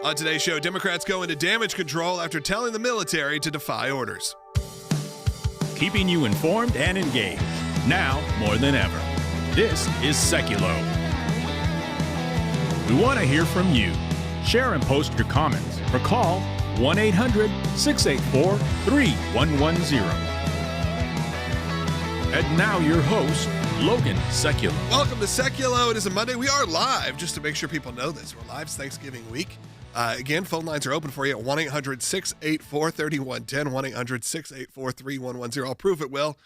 On today's show, Democrats go into damage control after telling the military to defy orders. Keeping you informed and engaged, now more than ever. This is Sekulow. We want to hear from you. Share and post your comments or call 1-800-684-3110. And now your host, Logan Sekulow. Welcome to Sekulow. It is a Monday. We are live, just to make sure people know this. We're live. It's Thanksgiving week. Again, phone lines are open for you at 1-800-684-3110, 1-800-684-3110. I'll prove it, Will.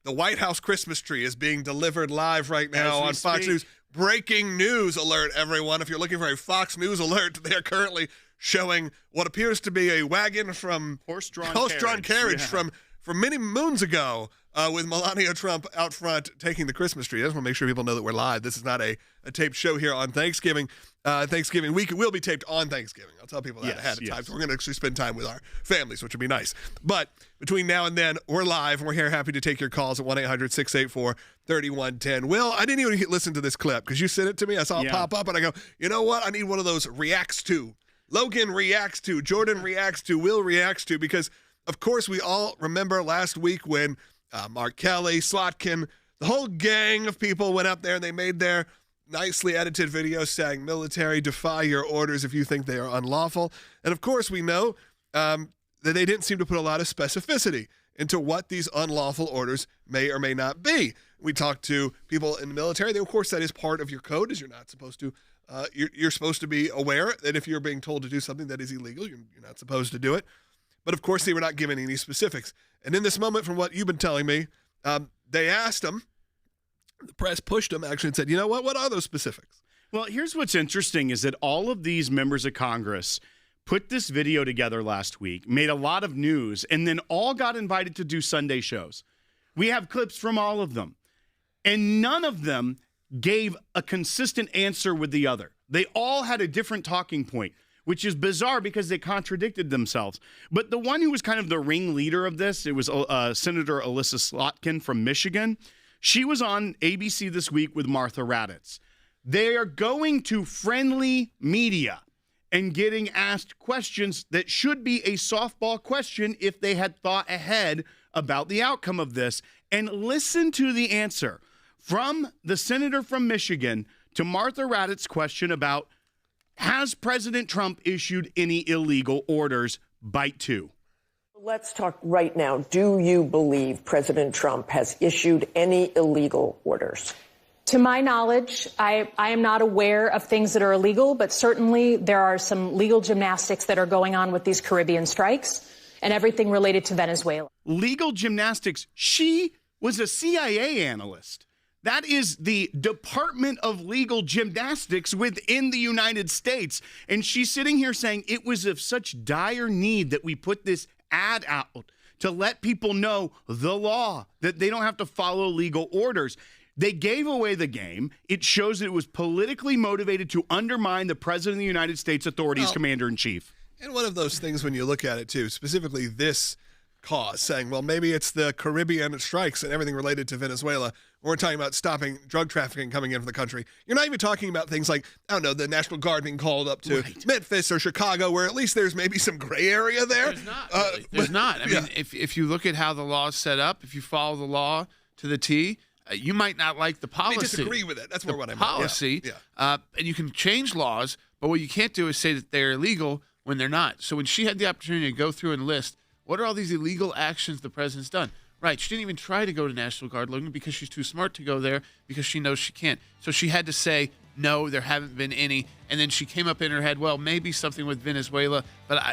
The White House Christmas tree is being delivered live right now on Fox News. Breaking news alert, everyone. If you're looking for a Fox News alert, they are currently showing what appears to be a wagon from horse-drawn carriage from many moons ago with Melania Trump out front taking the Christmas tree. I just want to make sure people know that we're live. This is not a taped show here on Thanksgiving. Thanksgiving week. It will be taped on Thanksgiving. I'll tell people that ahead of time. So we're going to actually spend time with our families, which would be nice. But between now and then, we're live, and we're here happy to take your calls at 1-800-684-3110. Will, I didn't even listen to this clip because you sent it to me. I saw it pop up, and I go, you know what? I need one of those reacts to. Logan reacts to. Jordan reacts to. Will reacts to. Because, of course, we all remember last week when Mark Kelly, Slotkin, the whole gang of people went up there and they made their nicely edited video saying, military, defy your orders if you think they are unlawful. And of course, we know that they didn't seem to put a lot of specificity into what these unlawful orders may or may not be. We talked to people in the military. Of course, that is part of your code, is you're not supposed to, you're supposed to be aware that if you're being told to do something that is illegal, you're not supposed to do it. But of course, they were not given any specifics. And in this moment, from what you've been telling me, they asked them, the press pushed them actually and said, you know what are those specifics? Well, here's what's interesting is that all of these members of Congress put this video together last week, made a lot of news, and then all got invited to do Sunday shows. We have clips from all of them. And none of them gave a consistent answer with the other. They all had a different talking point, which is bizarre because they contradicted themselves. But the one who was kind of the ringleader of this, it was Senator Elissa Slotkin from Michigan. She was on ABC This Week with Martha Raddatz. They are going to friendly media and getting asked questions that should be a softball question if they had thought ahead about the outcome of this. And listen to the answer from the senator from Michigan to Martha Raddatz's question about, has President Trump issued any illegal orders? Bite 2. Let's talk right now. Do you believe President Trump has issued any illegal orders? To my knowledge, I am not aware of things that are illegal, but certainly there are some legal gymnastics that are going on with these Caribbean strikes and everything related to Venezuela. Legal gymnastics. She was a CIA analyst. That is the Department of Legal Gymnastics within the United States. And she's sitting here saying it was of such dire need that we put this ad out to let people know the law, that they don't have to follow legal orders. They gave away the game. It shows that it was politically motivated to undermine the President of the United States authority as Commander-in-Chief. And one of those things when you look at it, too, specifically this cause, saying, well, maybe it's the Caribbean strikes and everything related to Venezuela. We're talking about stopping drug trafficking coming into the country. You're not even talking about things like, I don't know, the National Guard being called up to Memphis or Chicago, where at least there's maybe some gray area there. There's not. Really. There's not. I mean, if you look at how the law is set up, if you follow the law to the T, you might not like the policy. I disagree with it. That's more what I meant. Policy. And you can change laws, but what you can't do is say that they're illegal when they're not. So when she had the opportunity to go through and list, what are all these illegal actions the president's done? Right, she didn't even try to go to National Guard, Logan, because she's too smart to go there because she knows she can't. So she had to say, no, there haven't been any. And then she came up in her head, well, maybe something with Venezuela. But,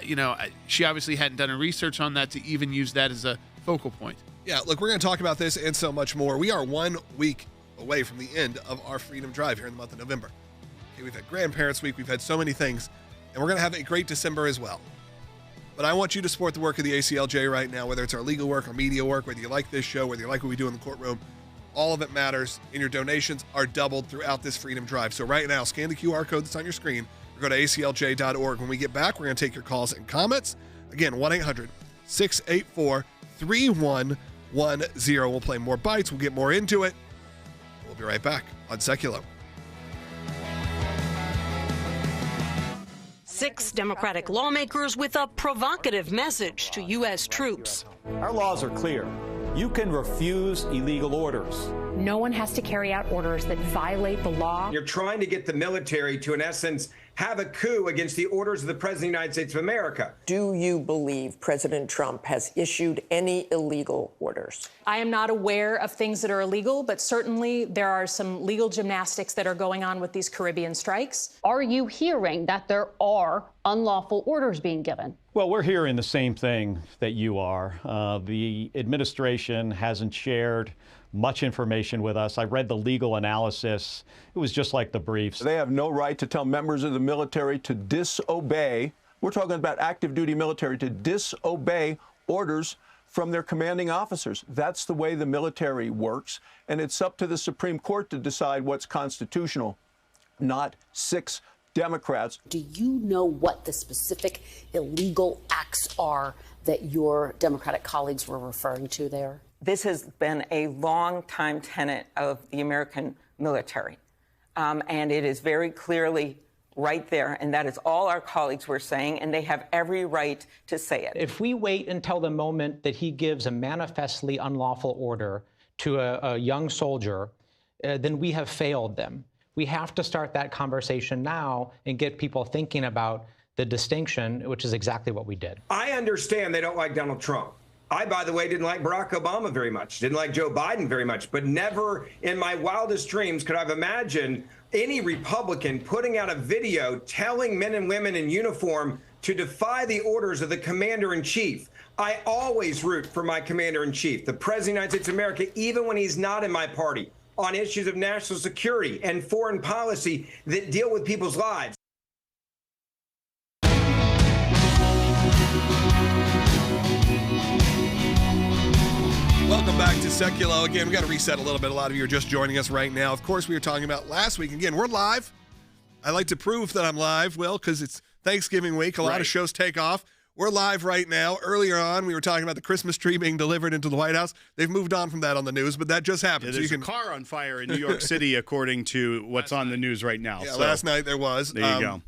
she obviously hadn't done a research on that to even use that as a focal point. Yeah, look, we're going to talk about this and so much more. We are 1 week away from the end of our Freedom Drive here in the month of November. Okay, we've had Grandparents' Week. We've had so many things. And we're going to have a great December as well. But I want you to support the work of the ACLJ right now, whether it's our legal work, our media work, whether you like this show, whether you like what we do in the courtroom. All of it matters, and your donations are doubled throughout this Freedom Drive. So right now, scan the QR code that's on your screen or go to aclj.org. When we get back, we're going to take your calls and comments. Again, 1-800-684-3110. We'll play more bites. We'll get more into it. We'll be right back on Sekulow. 6 Democratic lawmakers with a provocative message to U.S. troops. Our laws are clear. You can refuse illegal orders. No one has to carry out orders that violate the law. You're trying to get the military to, in essence, have a coup against the orders of the President of the United States of America. Do you believe President Trump has issued any illegal orders? I am not aware of things that are illegal, but certainly there are some legal gymnastics that are going on with these Caribbean strikes. Are you hearing that there are unlawful orders being given? Well, we're hearing the same thing that you are. The administration hasn't shared much information with us. I read the legal analysis. It was just like the briefs. They have no right to tell members of the military to disobey. We're talking about active duty military, to disobey orders from their commanding officers. That's the way the military works. And it's up to the Supreme Court to decide what's constitutional, not 6 Democrats. Do you know what the specific illegal acts are that your Democratic colleagues were referring to there? This has been a long-time tenet of the American military, and it is very clearly right there, and that is all our colleagues were saying, and they have every right to say it. If we wait until the moment that he gives a manifestly unlawful order to a young soldier, then we have failed them. We have to start that conversation now and get people thinking about the distinction, which is exactly what we did. I understand they don't like Donald Trump. I, by the way, didn't like Barack Obama very much, didn't like Joe Biden very much, but never in my wildest dreams could I have imagined any Republican putting out a video telling men and women in uniform to defy the orders of the commander-in-chief. I always root for my commander-in-chief, the President of the United States of America, even when he's not in my party, on issues of national security and foreign policy that deal with people's lives. Welcome back to Sekulow. Again, we got to reset a little bit. A lot of you are just joining us right now. Of course, we were talking about last week. Again, we're live. I like to prove that I'm live, Will, because it's Thanksgiving week. A lot of shows take off. We're live right now. Earlier on, we were talking about the Christmas tree being delivered into the White House. They've moved on from that on the news, but that just happened. Yeah, there's a car on fire in New York City, according to what's on the news right now. Yeah, so, last night there was. There you go.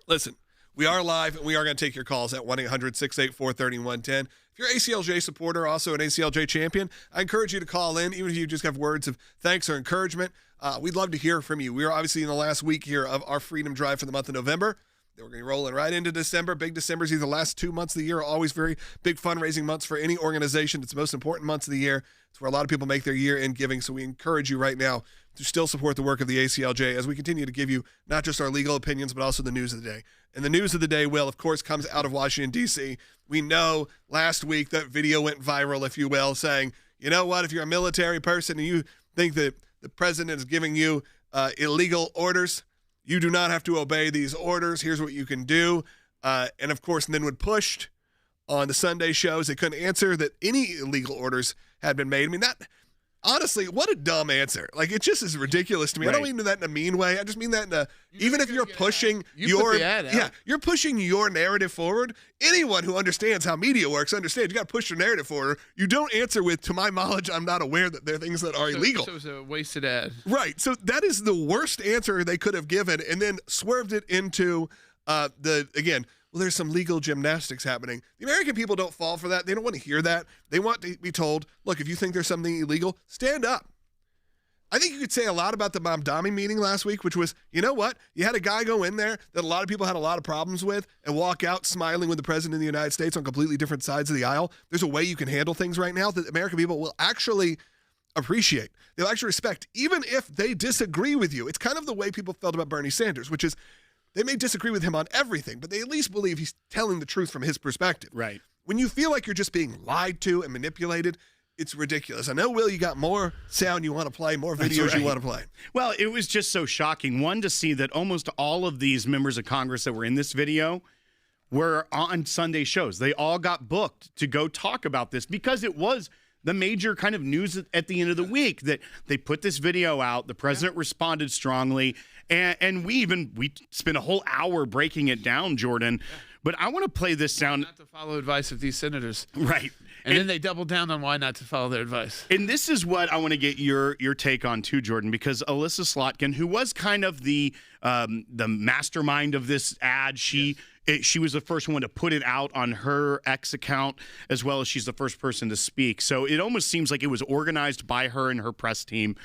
Listen, we are live, and we are going to take your calls at 1-800-684-3110. If you're an ACLJ supporter, also an ACLJ champion, I encourage you to call in, even if you just have words of thanks or encouragement. We'd love to hear from you. We are obviously in the last week here of our Freedom Drive for the month of November. Then we're going to be rolling right into December. Big December's either the last 2 months of the year, are always very big fundraising months for any organization. It's the most important months of the year. It's where a lot of people make their year-end giving, so we encourage you right now to still support the work of the ACLJ as we continue to give you not just our legal opinions, but also the news of the day. And the news of the day, Will, of course, comes out of Washington, D.C. We know last week that video went viral, if you will, saying, you know what, if you're a military person and you think that the president is giving you illegal orders, you do not have to obey these orders. Here's what you can do. And, of course, and then when pushed on the Sunday shows, they couldn't answer that any illegal orders had been made. I mean, that honestly, what a dumb answer. Like, it just is ridiculous to me. Right. I don't mean that in a mean way. I just mean that in a, even if you're pushing you're pushing your narrative forward. Anyone who understands how media works understands you got to push your narrative forward. You don't answer with, to my knowledge, I'm not aware that there are things that are illegal. So it was a wasted ad. Right. So that is the worst answer they could have given, and then swerved it into well, there's some legal gymnastics happening. The American people don't fall for that. They don't want to hear that. They want to be told, look, if you think there's something illegal, stand up. I think you could say a lot about the Mamdani meeting last week, which was, you know what? You had a guy go in there that a lot of people had a lot of problems with and walk out smiling with the president of the United States on completely different sides of the aisle. There's a way you can handle things right now that American people will actually appreciate. They'll actually respect, even if they disagree with you. It's kind of the way people felt about Bernie Sanders, which is, they may disagree with him on everything, but they at least believe he's telling the truth from his perspective. Right. When you feel like you're just being lied to and manipulated, it's ridiculous. I know, Will, you got more sound you want to play, more videos you want to play. Well, it was just so shocking, one, to see that almost all of these members of Congress that were in this video were on Sunday shows. They all got booked to go talk about this because it was the major kind of news at the end of the week that they put this video out. The president responded strongly. And we spent a whole hour breaking it down, Jordan. Yeah. But I want to play this sound. Not to follow advice of these senators. Right. And then they double down on why not to follow their advice. And this is what I want to get your take on too, Jordan, because Elissa Slotkin, who was kind of the mastermind of this ad, she was the first one to put it out on her X account, as well as she's the first person to speak. So it almost seems like it was organized by her and her press team.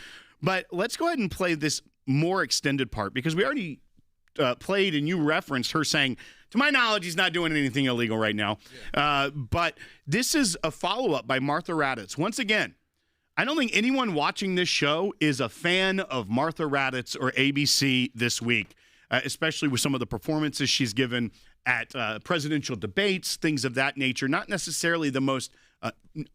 But let's go ahead and play this more extended part, because we already played and you referenced her saying, to my knowledge, he's not doing anything illegal right now. Yeah. But this is a follow-up by Martha Raddatz. Once again, I don't think anyone watching this show is a fan of Martha Raddatz or ABC this week, especially with some of the performances she's given at presidential debates, things of that nature. Not necessarily the most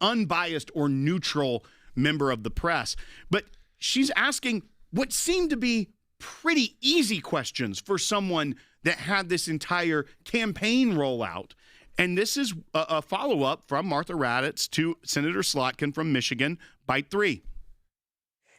unbiased or neutral member of the press, but she's asking what seemed to be pretty easy questions for someone that had this entire campaign rollout. And this is a follow-up from Martha Raddatz to Senator Slotkin from Michigan, bite 3.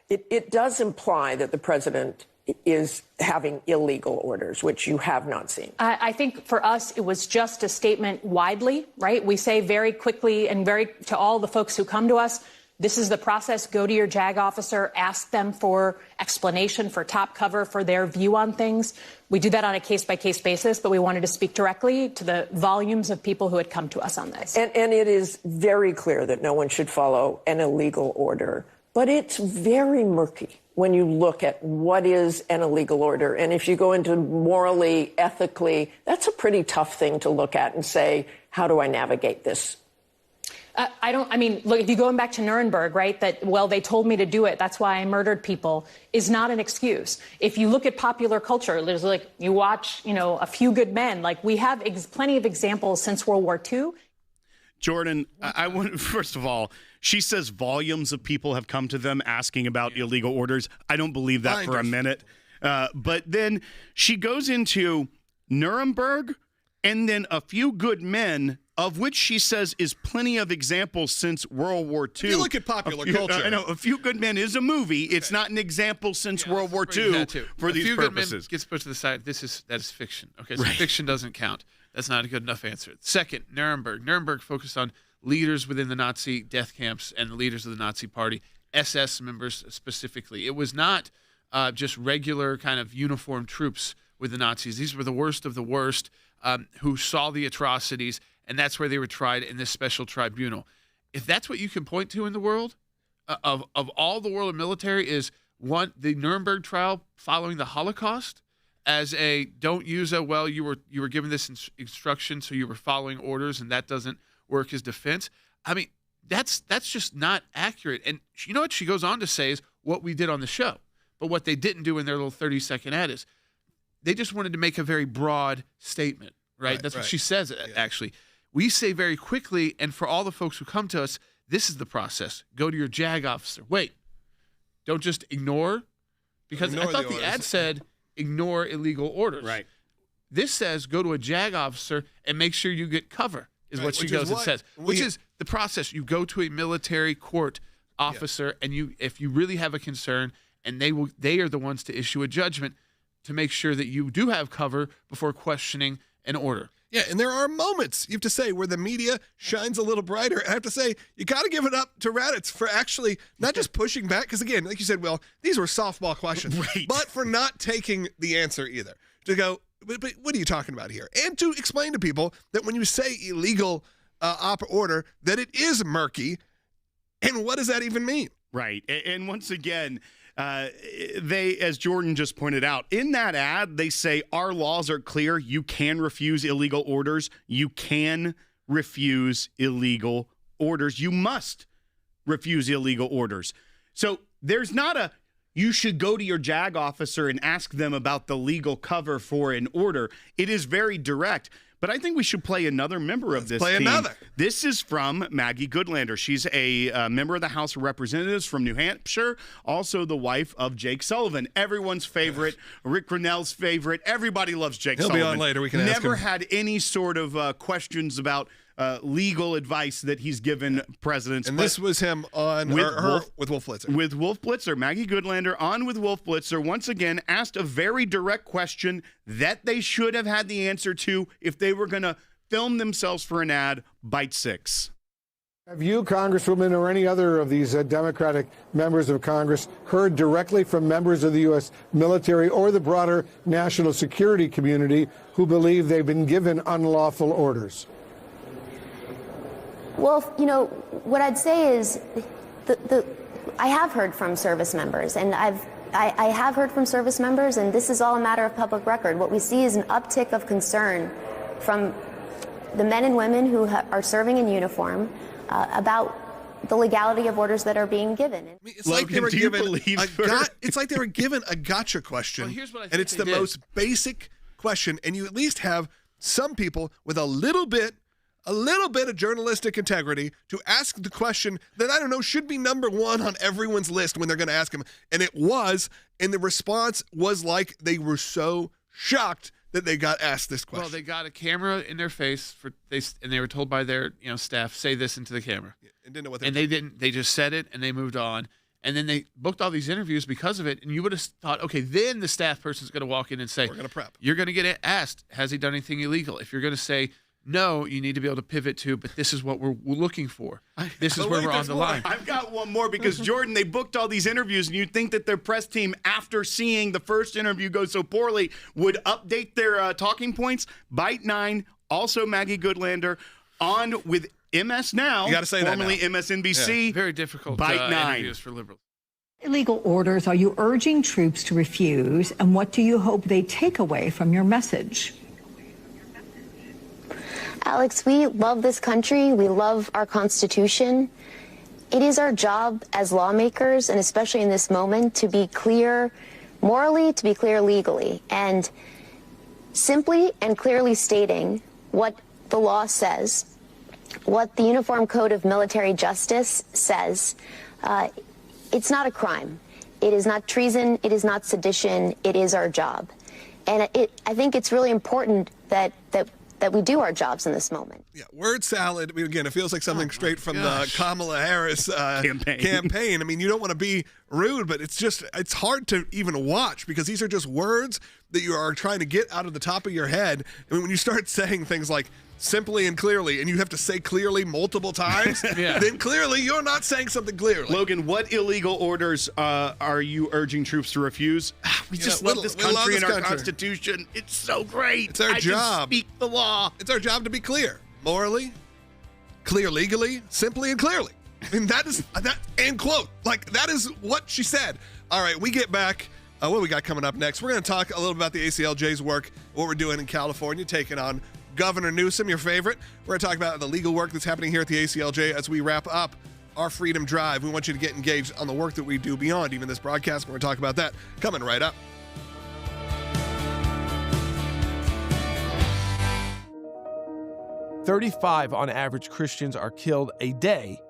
It does imply that the president is having illegal orders, which you have not seen. I think for us, it was just a statement widely, right? We say very quickly and to all the folks who come to us, this is the process. Go to your JAG officer, ask them for explanation, for top cover, for their view on things. We do that on a case-by-case basis, but we wanted to speak directly to the volumes of people who had come to us on this. And it is very clear that no one should follow an illegal order, but it's very murky when you look at what is an illegal order. And if you go into morally, ethically, that's a pretty tough thing to look at and say, how do I navigate this? Look, if you go back to Nuremberg, right, that, well, they told me to do it, that's why I murdered people, is not an excuse. If you look at popular culture, there's you watch, A Few Good Men, we have plenty of examples since World War II. Jordan, I want, first of all, she says volumes of people have come to them asking about illegal orders. I don't believe that for a minute. But then she goes into Nuremberg and then A Few Good Men, of which she says is plenty of examples since World War II. If you look at popular culture. I know, A Few Good Men is a movie. Okay. It's not an example since World War II for these purposes. A Few Good Men gets put to the side. That is fiction. Okay, so fiction doesn't count. That's not a good enough answer. Second, Nuremberg. Nuremberg focused on leaders within the Nazi death camps and the leaders of the Nazi Party, SS members specifically. It was not just regular kind of uniformed troops with the Nazis. These were the worst of the worst who saw the atrocities, and that's where they were tried in this special tribunal. If that's what you can point to in the world, of all the world of military, is the Nuremberg trial following the Holocaust as a don't use a, well, you were given this instruction, so you were following orders, and that doesn't work as defense. I mean, that's just not accurate. And you know what she goes on to say is what we did on the show. But what they didn't do in their little 30-second ad is they just wanted to make a very broad statement, right? That's what she says, actually. We say very quickly, and for all the folks who come to us, this is the process. Go to your JAG officer. Wait, don't just ignore, because I thought the ad said ignore illegal orders. Right. This says go to a JAG officer and make sure you get cover, is what she goes and says, which is the process. You go to a military court officer, and if you really have a concern, and they are the ones to issue a judgment to make sure that you do have cover before questioning an order. Yeah, and there are moments, you have to say, where the media shines a little brighter. I have to say, you got to give it up to Raddatz for actually not just pushing back, because again, like you said, well, these were softball questions, but for not taking the answer either. To go, but what are you talking about here? And to explain to people that when you say illegal order, that it is murky, and what does that even mean? Right, and once again, they, as Jordan just pointed out, in that ad, they say our laws are clear. You can refuse illegal orders. You can refuse illegal orders. You must refuse illegal orders. So there's not you should go to your JAG officer and ask them about the legal cover for an order. It is very direct. But I think we should play another member of this team. This is from Maggie Goodlander. She's a member of the House of Representatives from New Hampshire, also the wife of Jake Sullivan, everyone's favorite, Rick Grinnell's favorite. Everybody loves Jake Sullivan. He'll be on later. We can ask him. Never had any sort of questions about legal advice that he's given presidents. And this was him on with Wolf Blitzer. With Wolf Blitzer. Maggie Goodlander on with Wolf Blitzer once again asked a very direct question that they should have had the answer to if they were going to film themselves for an ad. Bite 6. Have you, Congresswoman, or any other of these Democratic members of Congress heard directly from members of the U.S. military or the broader national security community who believe they've been given unlawful orders? Well, you know, what I'd say is I have heard from service members, and I have heard from service members, and this is all a matter of public record. What we see is an uptick of concern from the men and women who are serving in uniform about the legality of orders that are being given. I mean, it's like they were given a gotcha question, and it's the most basic question, and you at least have some people with a little bit of journalistic integrity to ask the question that, I don't know, should be number one on everyone's list when they're going to ask him. And it was, and the response was like they were so shocked that they got asked this question. Well, they got a camera in their face and they were told by their staff, say this into the camera. Yeah, and didn't know what they didn't. They just said it and they moved on. And then they booked all these interviews because of it. And you would have thought, okay, then the staff person's going to walk in and say, we're going to prep. You're going to get asked, has he done anything illegal? If you're going to say no, you need to be able to pivot to, but this is what we're looking for. This is where we're on the line. I've got one more because, Jordan, they booked all these interviews, and you'd think that their press team, after seeing the first interview go so poorly, would update their talking points. Bite 9, also Maggie Goodlander, on with MS Now, you gotta say formerly that now. MSNBC. Yeah. Very difficult Bite 9. interviews for liberals. Illegal orders are you urging troops to refuse, and what do you hope they take away from your message? Alex, we love this country. We love our Constitution. It is our job as lawmakers, and especially in this moment, to be clear morally, to be clear legally. And simply and clearly stating what the law says, what the Uniform Code of Military Justice says, it's not a crime. It is not treason. It is not sedition. It is our job. And I think it's really important that we do our jobs in this moment. Yeah, word salad. I mean, again, it feels like something straight from the Kamala Harris campaign. I mean, you don't want to be rude, but it's hard to even watch because these are just words that you are trying to get out of the top of your head. I mean, when you start saying things like simply and clearly, and you have to say clearly multiple times, then clearly you're not saying something clearly. Logan, what illegal orders are you urging troops to refuse? We just love this country and our Constitution. It's so great. It's our job. Just speak the law. It's our job to be clear. Morally, clear legally, simply and clearly. I mean, that end quote. Like, that is what she said. All right, we get back. What do we got coming up next? We're going to talk a little about the ACLJ's work, what we're doing in California, taking on Governor Newsom, your favorite. We're going to talk about the legal work that's happening here at the ACLJ as we wrap up our Freedom Drive. We want you to get engaged on the work that we do beyond even this broadcast. We're going to talk about that coming right up. "35 on average Christians are killed a day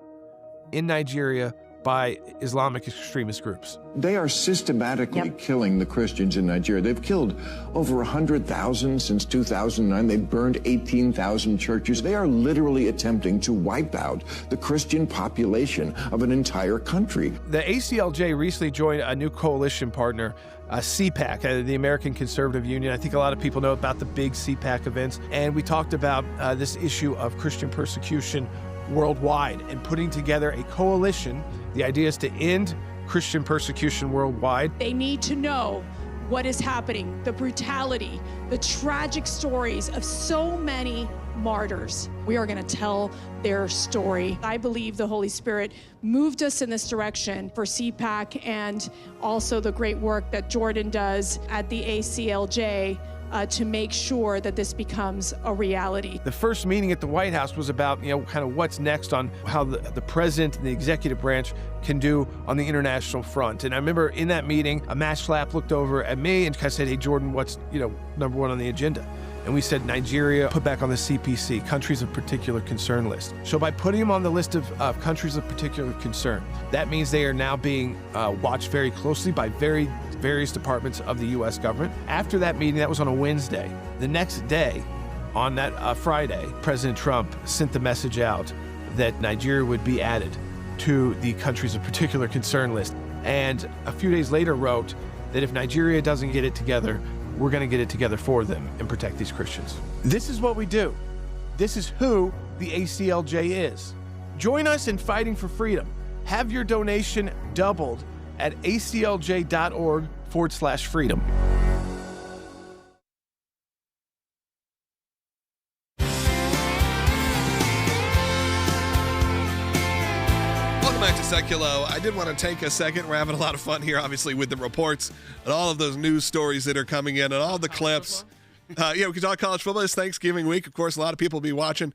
in Nigeria by Islamic extremist groups." They are systematically killing the Christians in Nigeria. They've killed over 100,000 since 2009. They've burned 18,000 churches. They are literally attempting to wipe out the Christian population of an entire country. The ACLJ recently joined a new coalition partner, CPAC, the American Conservative Union. I think a lot of people know about the big CPAC events. And we talked about this issue of Christian persecution worldwide and putting together a coalition. The idea is to end Christian persecution worldwide. They need to know what is happening, the brutality, the tragic stories of so many martyrs. We are going to tell their story. I believe the Holy Spirit moved us in this direction for CPAC and also the great work that Jordan does at the ACLJ to make sure that this becomes a reality. The first meeting at the White House was about, kind of what's next on how the president and the executive branch can do on the international front. And I remember in that meeting, Matt Schlapp looked over at me and kind of said, "Hey, Jordan, what's, number one on the agenda?" And we said Nigeria put back on the CPC, countries of particular concern list. So by putting them on the list of countries of particular concern, that means they are now being watched very closely by various departments of the U.S. government. After that meeting, that was on a Wednesday. The next day, on that Friday, President Trump sent the message out that Nigeria would be added to the countries of particular concern list. And a few days later wrote that if Nigeria doesn't get it together, we're going to get it together for them and protect these Christians. This is what we do. This is who the ACLJ is. Join us in fighting for freedom. Have your donation doubled at aclj.org/freedom. Welcome back to Sekulow. I did want to take a second. We're having a lot of fun here, obviously, with the reports and all of those news stories that are coming in and all the clips. We can talk college football. It's Thanksgiving week. Of course, a lot of people will be watching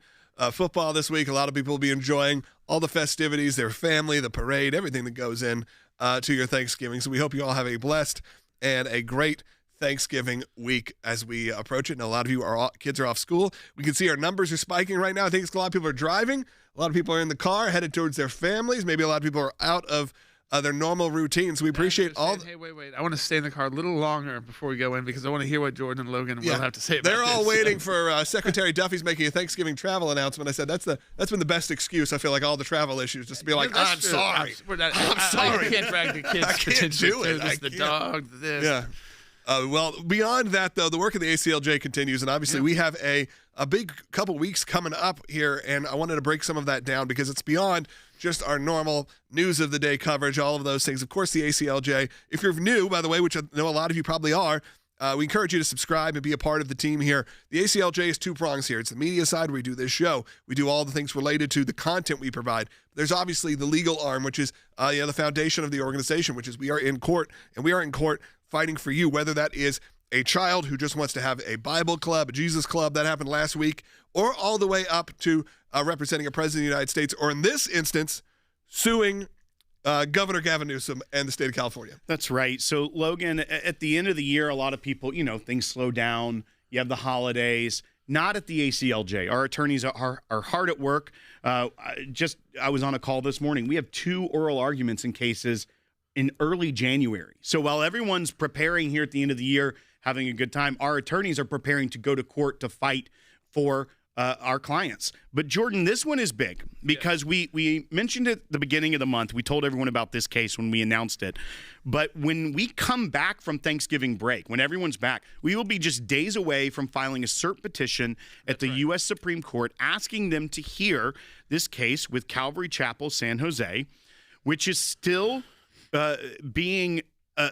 football this week. A lot of people will be enjoying all the festivities, their family, the parade, everything that goes in to your Thanksgiving. So we hope you all have a blessed and a great Thanksgiving week as we approach it. And a lot of you kids are off school. We can see our numbers are spiking right now. I think a lot of people are driving. A lot of people are in the car headed towards their families. Maybe a lot of people are out of their normal routines. We appreciate all. Hey, wait. I want to stay in the car a little longer before we go in because I want to hear what Jordan and Logan will have to say about They're all this. waiting for Secretary Duffy's making a Thanksgiving travel announcement. I said that's been the best excuse. I feel like all the travel issues just to be like, I'm sorry. I'm sorry. I can't drag the kids. I can't do it. The dog. This. Yeah. Well, beyond that, though, the work of the ACLJ continues, and obviously we have a big couple weeks coming up here, and I wanted to break some of that down because it's beyond just our normal news of the day coverage, all of those things. Of course, the ACLJ, if you're new, by the way, which I know a lot of you probably are, we encourage you to subscribe and be a part of the team here. The ACLJ is two prongs here. It's the media side where we do this show. We do all the things related to the content we provide. There's obviously the legal arm, which is the foundation of the organization, which is we are in court, and we are in court fighting for you, whether that is a child who just wants to have a Bible club, a Jesus club, that happened last week, or all the way up to representing a president of the United States, or in this instance, suing Governor Gavin Newsom and the state of California. That's right. So, Logan, at the end of the year, a lot of people, things slow down. You have the holidays. Not at the ACLJ. Our attorneys are hard at work. I was on a call this morning. We have 2 oral arguments in cases in early January. So while everyone's preparing here at the end of the year, having a good time, our attorneys are preparing to go to court to fight for our clients. But Jordan, this one is big because we mentioned it at the beginning of the month. We told everyone about this case when we announced it. But when we come back from Thanksgiving break, when everyone's back, we will be just days away from filing a cert petition at the U.S. Supreme Court asking them to hear this case with Calvary Chapel San Jose, which is still being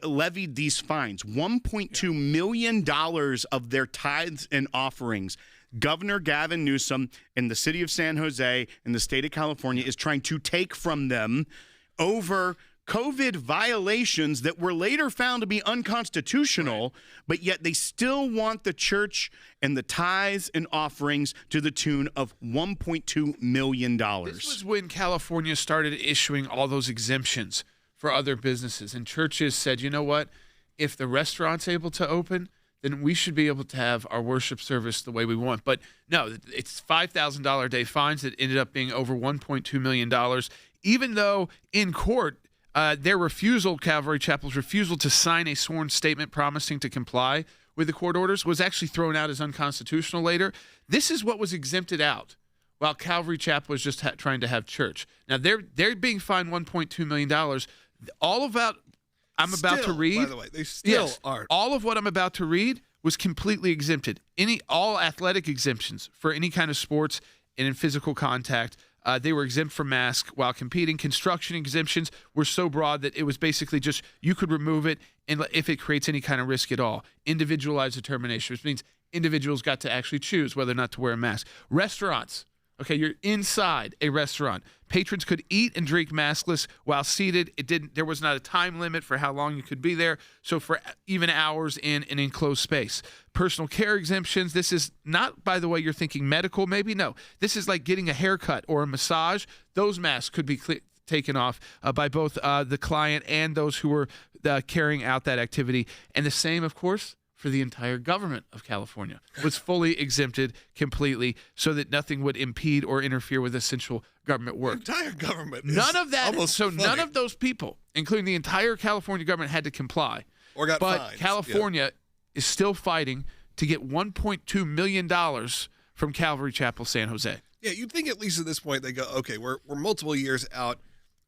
levied these fines, $1.2 million of their tithes and offerings. Governor Gavin Newsom in the city of San Jose in the state of California is trying to take from them over COVID violations that were later found to be unconstitutional, but yet they still want the church and the tithes and offerings to the tune of $1.2 million. This was when California started issuing all those exemptions for other businesses, and churches said, you know what, if the restaurant's able to open, then we should be able to have our worship service the way we want. But no, it's $5,000 a day fines that ended up being over $1.2 million, even though in court, their refusal, Calvary Chapel's refusal to sign a sworn statement promising to comply with the court orders was actually thrown out as unconstitutional later. This is what was exempted out while Calvary Chapel was just trying to have church. Now, they're being fined $1.2 million. All of that I'm about to read. By the way, they still are. All of what I'm about to read was completely exempted. All athletic exemptions for any kind of sports and in physical contact. They were exempt from masks while competing. Construction exemptions were so broad that it was basically just you could remove it and if it creates any kind of risk at all. Individualized determination, which means individuals got to actually choose whether or not to wear a mask. Restaurants. Okay, you're inside a restaurant. Patrons could eat and drink maskless while seated. There was not a time limit for how long you could be there. So for even hours in an enclosed space. Personal care exemptions. This is not, by the way, you're thinking medical maybe. No, this is like getting a haircut or a massage. Those masks could be taken off by both the client and those who were carrying out that activity. And the same, of course, for the entire government of California was fully exempted completely so that nothing would impede or interfere with essential government work. The entire government. None of that. So funny. None of those people, including the entire California government, had to comply. Or got but fines. California is still fighting to get $1.2 million from Calvary Chapel San Jose. Yeah, you'd think at least at this point they go, okay, we're multiple years out.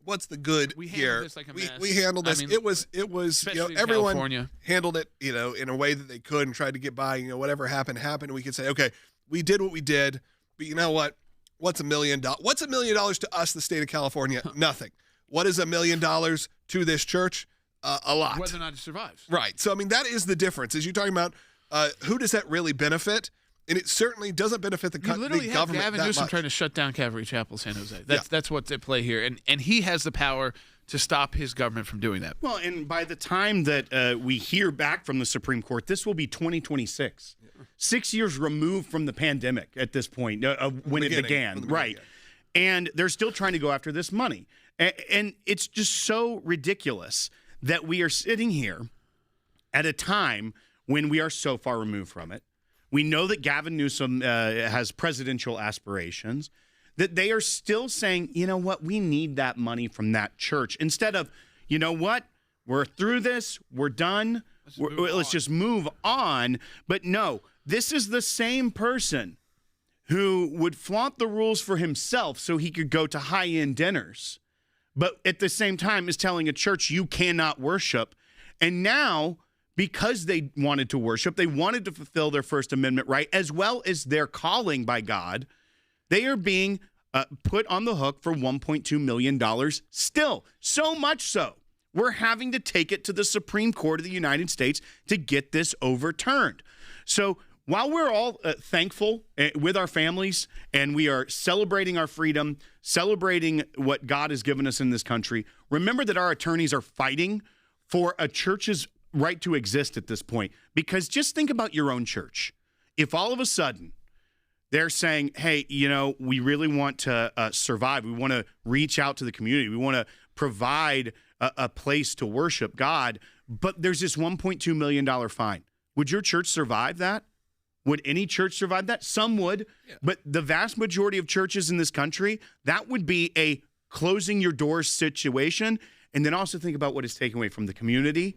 What's the good we here? This like a mess. We handled this. I mean, it was everyone California. handled it, in a way that they could and tried to get by. Whatever happened. We could say, okay, we did what we did, but you know what? what's $1 million? What's $1 million to us, the state of California? Nothing. What is $1 million to this church? A lot. Whether or not it survives. Right. So, I mean, that is the difference. As you're talking about, who does that really benefit? And it certainly doesn't benefit the government. You literally have Gavin Newsom trying to shut down Calvary Chapel, San Jose. That's what's at play here. And he has the power to stop his government from doing that. Well, and by the time that we hear back from the Supreme Court, this will be 2026. 6 years removed from the pandemic at this point, when it began. Right. And they're still trying to go after this money. And it's just so ridiculous that we are sitting here at a time when we are so far removed from it. We know that Gavin Newsom has presidential aspirations, that they are still saying, you know what, we need that money from that church. Instead of, you know what, we're through this, we're done, let's just move on. But no, this is the same person who would flaunt the rules for himself so he could go to high-end dinners, but at the same time is telling a church you cannot worship. And now, because they wanted to worship, they wanted to fulfill their First Amendment right, as well as their calling by God, they are being put on the hook for $1.2 million still. So much so, we're having to take it to the Supreme Court of the United States to get this overturned. So while we're all thankful with our families and we are celebrating our freedom, celebrating what God has given us in this country, remember that our attorneys are fighting for a church's right to exist at this point. Because just think about your own church. If all of a sudden they're saying, hey, you know, we really want to survive. We want to reach out to the community. We want to provide a place to worship God. But there's this $1.2 million fine. Would your church survive that? Would any church survive that? Some would. Yeah. But the vast majority of churches in this country, that would be a closing your doors situation. And then also think about what is taken away from the community,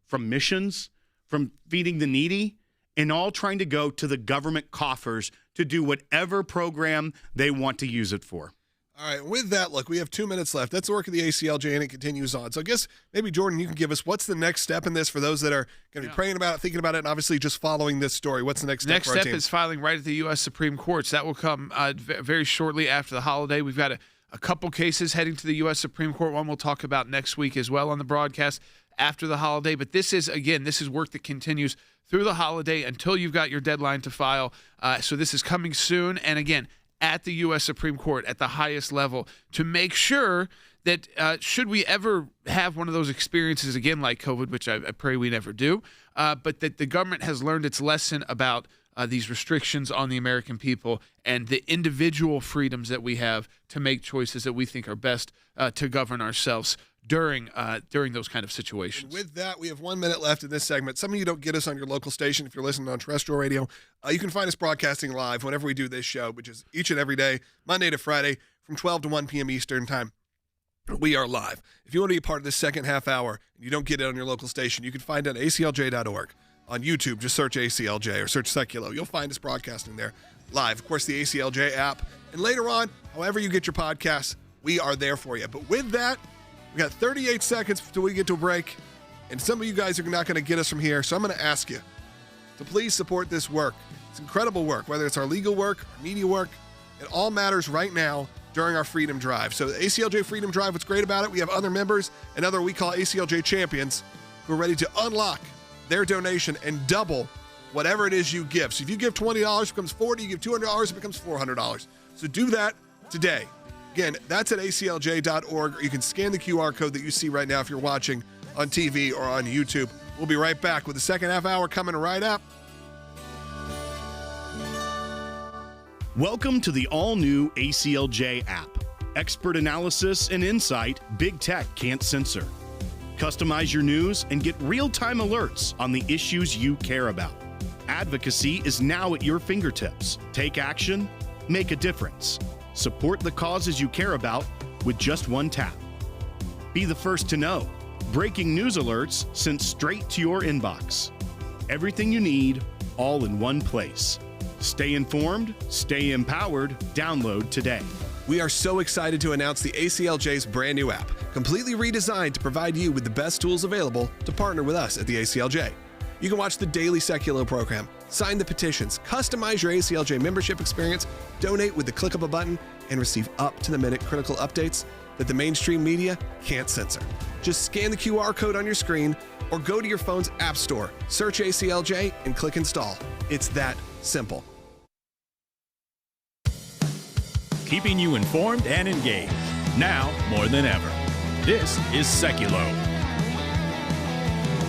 from missions, from feeding the needy, and all trying to go to the government coffers to do whatever program they want to use it for. All right, with that, look, we have 2 minutes left. That's the work of the ACLJ, and it continues on. So I guess maybe, Jordan, you can give us what's the next step in this for those that are going to be praying about it, thinking about it, and obviously just following this story. What's the next step for our team? Next step is filing right at the U.S. Supreme Court. So that will come very shortly after the holiday. We've got a couple cases heading to the U.S. Supreme Court. One we'll talk about next week as well on the broadcast after the holiday. But this is work that continues through the holiday until you've got your deadline to file. So this is coming soon. And again, at the U.S. Supreme Court at the highest level to make sure that should we ever have one of those experiences again like COVID, which I pray we never do, but that the government has learned its lesson about these restrictions on the American people and the individual freedoms that we have to make choices that we think are best to govern ourselves during those kind of situations. And with that, we have 1 minute left in this segment. Some of you don't get us on your local station if you're listening on terrestrial radio. You can find us broadcasting live whenever we do this show, which is each and every day, Monday to Friday, from 12 to 1 p.m. Eastern time. We are live. If you want to be part of this second half hour and you don't get it on your local station, you can find it at aclj.org. On YouTube, just search ACLJ or search Sekulow. You'll find us broadcasting there live. Of course, the ACLJ app. And later on, however you get your podcasts, we are there for you. But with that, we got 38 seconds until we get to a break. And some of you guys are not going to get us from here. So I'm going to ask you to please support this work. It's incredible work, whether it's our legal work, our media work. It all matters right now during our Freedom Drive. So the ACLJ Freedom Drive, what's great about it, we have other members and other we call ACLJ champions who are ready to unlock their donation and double whatever it is you give. So if you give $20, it becomes $40. You give $200, it becomes $400. So do that today. Again, that's at aclj.org, or you can scan the QR code that you see right now if you're watching on TV or on YouTube. We'll be right back with the second half hour coming right up. Welcome to the all-new ACLJ app. Expert analysis and insight big tech can't censor. Customize your news and get real-time alerts on the issues you care about. Advocacy is now at your fingertips. Take action, make a difference. Support the causes you care about with just one tap. Be the first to know. Breaking news alerts sent straight to your inbox. Everything you need, all in one place. Stay informed, stay empowered. Download today. We are so excited to announce the ACLJ's brand new app, completely redesigned to provide you with the best tools available to partner with us at the ACLJ. You can watch the daily Sekulow program, sign the petitions, customize your ACLJ membership experience, donate with the click of a button, and receive up-to-the-minute critical updates that the mainstream media can't censor. Just scan the QR code on your screen or go to your phone's app store, search ACLJ, and click install. It's that simple. Keeping you informed and engaged, now more than ever. This is Sekulow.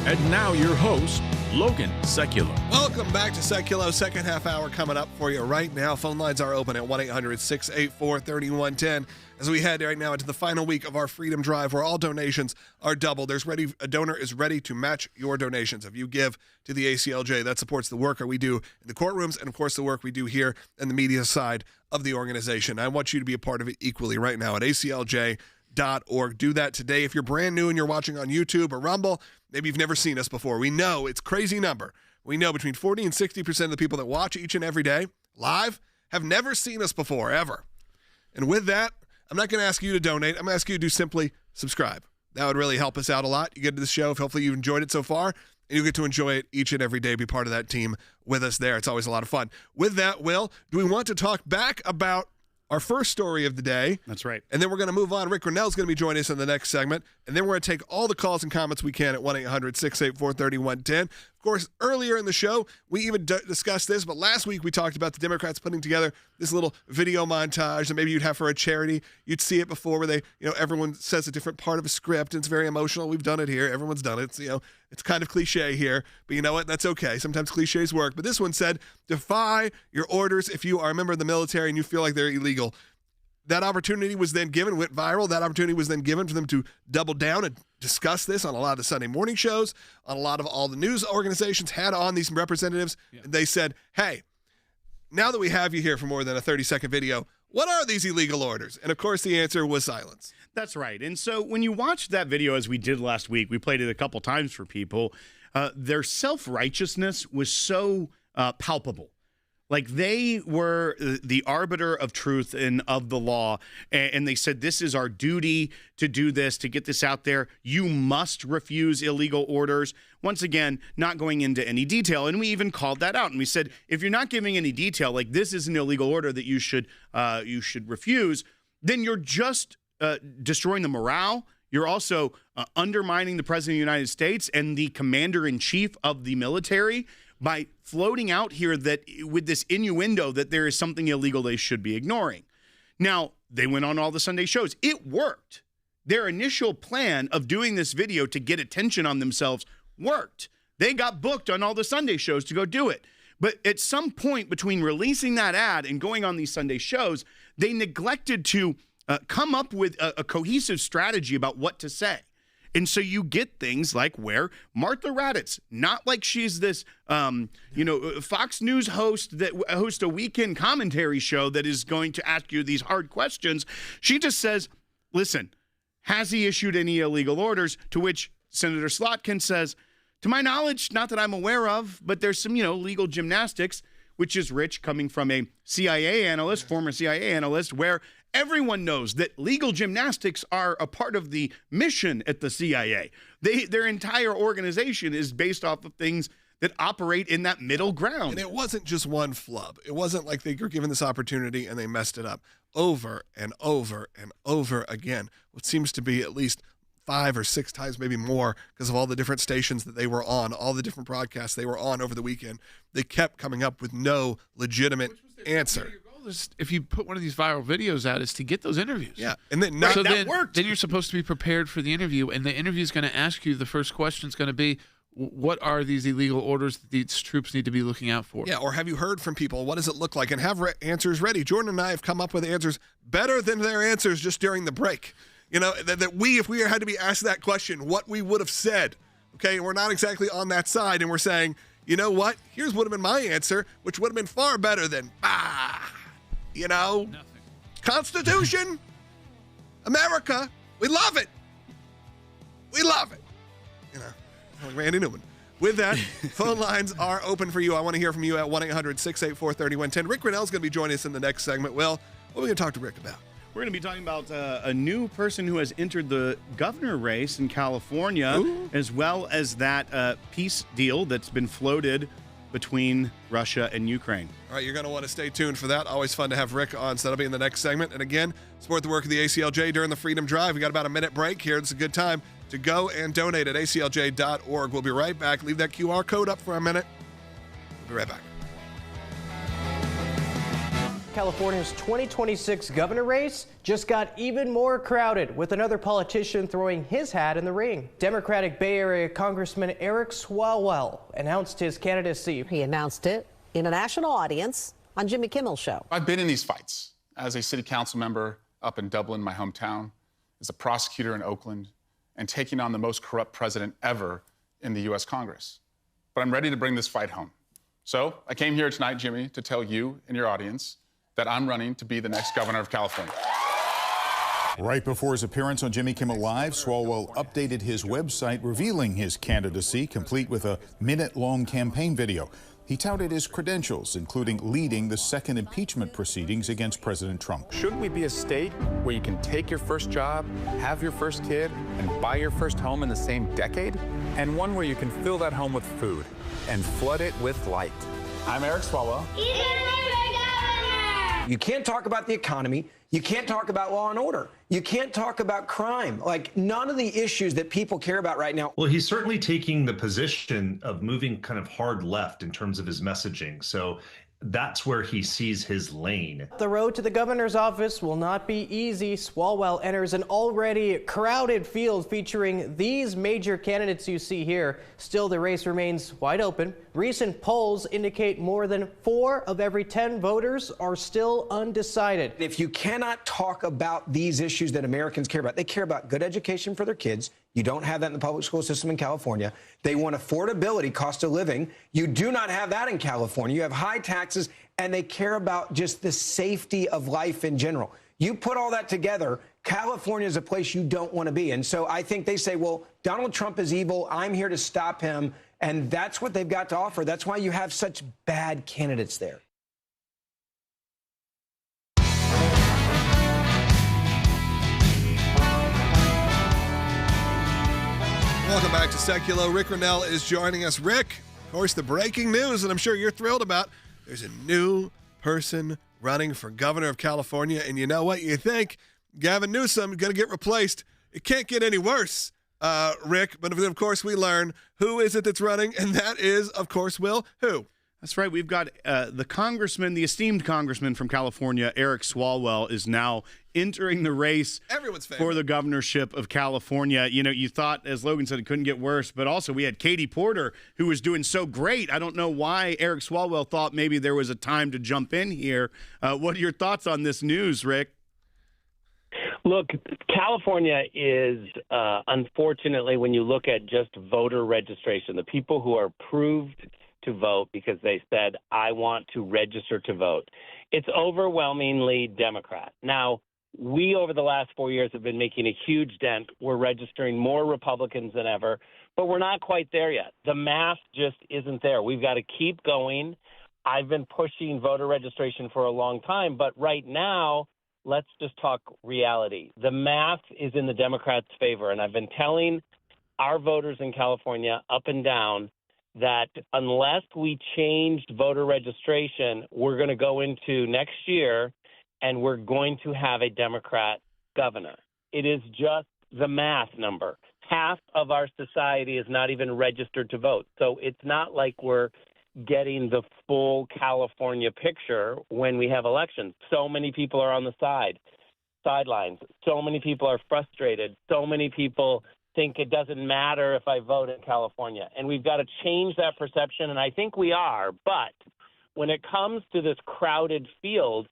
And now your host, Logan Sekulow. Welcome back to Sekulow. Second half hour coming up for you right now. Phone lines are open at 1-800-684-3110. As we head right now into the final week of our Freedom Drive, where all donations are doubled. A donor is ready to match your donations. If you give to the ACLJ, that supports the work that we do in the courtrooms and, of course, the work we do here in the media side of the organization. I want you to be a part of it equally right now at ACLJ.org. Do that today. If you're brand new and you're watching on YouTube or Rumble, maybe you've never seen us before. We know it's a crazy number. We know between 40 and 60% of the people that watch each and every day live have never seen us before, ever. And with that, I'm not going to ask you to donate. I'm going to ask you to do simply subscribe. That would really help us out a lot. You get to the show. Hopefully you've enjoyed it so far, and you get to enjoy it each and every day, be part of that team with us there. It's always a lot of fun. With that, Will, do we want to talk back about our first story of the day? That's right. And then we're going to move on. Rick Grinnell's going to be joining us in the next segment. And then we're going to take all the calls and comments we can at 1-800-684-3110. Of course, earlier in the show, we even discussed this, but last week we talked about the Democrats putting together this little video montage that maybe you'd have for a charity. You'd see it before where they, everyone says a different part of a script, and it's very emotional. We've done it here. Everyone's done it. It's, it's kind of cliche here, but you know what? That's okay. Sometimes cliches work. But this one said, defy your orders if you are a member of the military and you feel like they're illegal. That opportunity was then given, went viral. That opportunity was then given for them to double down and discuss this on a lot of the Sunday morning shows, on a lot of all the news organizations had on these representatives. Yeah. And they said, hey, now that we have you here for more than a 30-second video, what are these illegal orders? And of course, the answer was silence. That's right. And so when you watch that video, as we did last week, we played it a couple times for people, their self-righteousness was so palpable. Like they were the arbiter of truth and of the law. And they said, this is our duty to do this, to get this out there. You must refuse illegal orders. Once again, not going into any detail. And we even called that out. And we said, if you're not giving any detail, like this is an illegal order that you should refuse, then you're just destroying the morale. You're also undermining the president of the United States and the commander-in-chief of the military by floating out here that with this innuendo that there is something illegal they should be ignoring. Now, they went on all the Sunday shows. It worked. Their initial plan of doing this video to get attention on themselves worked. They got booked on all the Sunday shows to go do it. But at some point between releasing that ad and going on these Sunday shows, they neglected to come up with a cohesive strategy about what to say. And so you get things like where Martha Raddatz, not like she's this, Fox News host that hosts a weekend commentary show that is going to ask you these hard questions. She just says, listen, has he issued any illegal orders? To which Senator Slotkin says, to my knowledge, not that I'm aware of, but there's some, legal gymnastics, which is rich coming from a CIA analyst, former CIA analyst, where everyone knows that legal gymnastics are a part of the mission at the CIA. Their entire organization is based off of things that operate in that middle ground. And it wasn't just one flub. It wasn't like they were given this opportunity and they messed it up over and over and over again. What seems to be at least 5 or 6 times, maybe more, because of all the different stations that they were on, all the different broadcasts they were on over the weekend. They kept coming up with no legitimate answer. If you put one of these viral videos out, is to get those interviews. Yeah, and then that worked. Then you're supposed to be prepared for the interview, and the interview is going to ask you. The first question is going to be, "What are these illegal orders that these troops need to be looking out for?" Yeah, or have you heard from people? What does it look like? And have answers ready. Jordan and I have come up with answers better than their answers just during the break. That if we had to be asked that question, what we would have said. Okay, and we're not exactly on that side, and we're saying, you know what? Here's would have been my answer, which would have been far better than nothing. Constitution, America, we love it. We love it. Like Randy Newman. With that, phone lines are open for you. I want to hear from you at 1-800-684-3110. Rick Grinnell's going to be joining us in the next segment. Well, what are we going to talk to Rick about? We're going to be talking about a new person who has entered the governor race in California, as well as that peace deal that's been floated between Russia and Ukraine. All right, you're going to want to stay tuned for that. Always fun to have Rick on, so that'll be in the next segment. And again, support the work of the ACLJ during the Freedom Drive. We got about a minute break here. It's a good time to go and donate at aclj.org. We'll be right back. Leave that QR code up for a minute. We'll be right back. California's 2026 governor race just got even more crowded, with another politician throwing his hat in the ring. Democratic Bay Area Congressman Eric Swalwell announced his candidacy. He announced it in a national audience on Jimmy Kimmel's show. I've been in these fights as a city council member up in Dublin, my hometown, as a prosecutor in Oakland, and taking on the most corrupt president ever in the U.S. Congress. But I'm ready to bring this fight home. So I came here tonight, Jimmy, to tell you and your audience that I'm running to be the next governor of California. Right before his appearance on Jimmy Kimmel Live, Swalwell updated his website revealing his candidacy, complete with a minute-long campaign video. He touted his credentials, including leading the second impeachment proceedings against President Trump. Shouldn't we be a state where you can take your first job, have your first kid, and buy your first home in the same decade? And one where you can fill that home with food and flood it with light. I'm Eric Swalwell. You can't talk about the economy. You can't talk about law and order. You can't talk about crime. Like, none of the issues that people care about right now. Well, he's certainly taking the position of moving kind of hard left in terms of his messaging. So that's where he sees his lane. The road to the governor's office will not be easy. Swalwell enters an already crowded field featuring these major candidates you see here. Still, the race remains wide open. Recent polls indicate more than 4 of every 10 voters are still undecided. If you cannot talk about these issues that Americans care about, they care about good education for their kids. You don't have that in the public school system in California. They want affordability, cost of living. You do not have that in California. You have high taxes, and they care about just the safety of life in general. You put all that together, California is a place you don't want to be. And so I think they say, well, Donald Trump is evil. I'm here to stop him. And that's what they've got to offer. That's why you have such bad candidates there. Welcome back to Sekulow. Rick Rennell is joining us. Rick, of course, the breaking news, and I'm sure you're thrilled about, there's a new person running for governor of California, and you know what? You think Gavin Newsom is going to get replaced. It can't get any worse, Rick, but of course we learn who is it that's running, and that is, of course, Will, who? That's right. We've got the esteemed congressman from California, Eric Swalwell, is now entering the race for the governorship of California. You know, you thought, as Logan said, it couldn't get worse, but also we had Katie Porter, who was doing so great. I don't know why Eric Swalwell thought maybe there was a time to jump in here. What are your thoughts on this news, Rick? Look, California is, unfortunately, when you look at just voter registration, the people who are approved to vote because they said, I want to register to vote, it's overwhelmingly Democrat. Now, we, over the last 4 years, have been making a huge dent. We're registering more Republicans than ever, but we're not quite there yet. The math just isn't there. We've got to keep going. I've been pushing voter registration for a long time, but right now, let's just talk reality. The math is in the Democrats' favor, and I've been telling our voters in California up and down that unless we changed voter registration, we're going to go into next year and we're going to have a Democrat governor. It is just the math number. Half of our society is not even registered to vote. So it's not like we're getting the full California picture when we have elections. So many people are on the sidelines. So many people are frustrated. So many people think it doesn't matter if I vote in California. And we've got to change that perception, and I think we are. But when it comes to this crowded field,